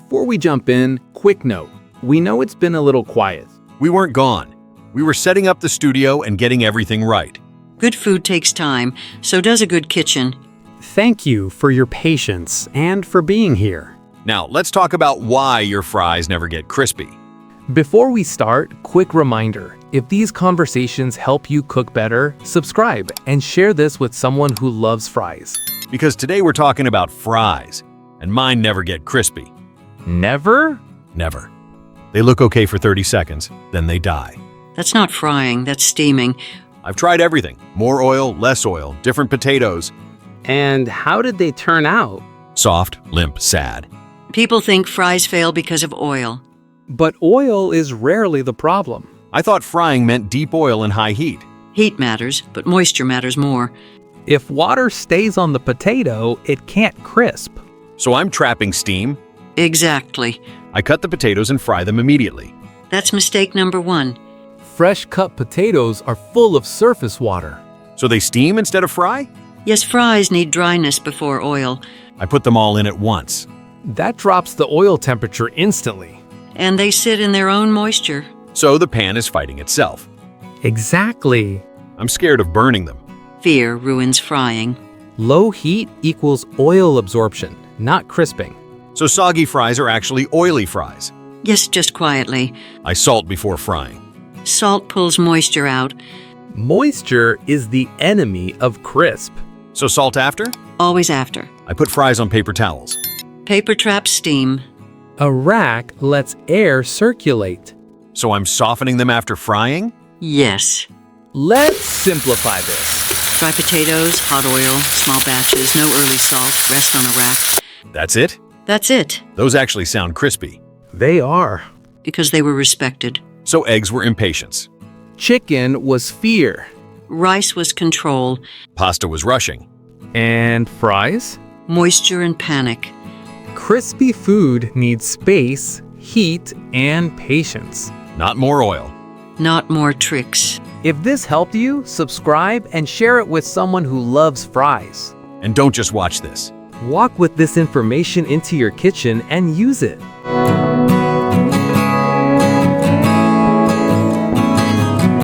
Before we jump in, quick note. We know it's been a little quiet. We weren't gone. We were setting up the studio and getting everything right. Good food takes time, so does a good kitchen. Thank you for your patience and for being here. Now, let's talk about why your fries never get crispy. Before we start, quick reminder. If these conversations help you cook better, subscribe and share this with someone who loves fries. Because today we're talking about fries, and mine never get crispy. Never? Never. They look okay for 30 seconds, then they die. That's not frying, that's steaming. I've tried everything. More oil, less oil, different potatoes. And how did they turn out? Soft, limp, sad. People think fries fail because of oil. But oil is rarely the problem. I thought frying meant deep oil and high heat. Heat matters, but moisture matters more. If water stays on the potato, it can't crisp. So I'm trapping steam. Exactly. I cut the potatoes and fry them immediately. That's mistake number one. Fresh cut potatoes are full of surface water. So they steam instead of fry? Yes, fries need dryness before oil, I put them all in at once. That drops the oil temperature instantly. and they sit in their own moisture. So the pan is fighting itself. Exactly. I'm scared of burning them. Fear ruins frying. Low heat equals oil absorption, not crisping. So soggy fries are actually oily fries. Yes, just quietly. I salt before frying. Salt pulls moisture out. Moisture is the enemy of crisp. So salt after? Always after. I put fries on paper towels. Paper traps steam. A rack lets air circulate. So I'm softening them after frying? Yes. Let's simplify this. Dry potatoes, hot oil, small batches, no early salt, rest on a rack. That's it? That's it, Those actually sound crispy. They are. because they were respected. So eggs were impatience. Chicken was fear. Rice was control, Pasta was rushing. And fries? moisture and panic. Crispy food needs space, heat, and patience. Not more oil. Not more tricks. If this helped you, subscribe and share it with someone who loves fries. And don't just watch this. Walk with this information into your kitchen and use it.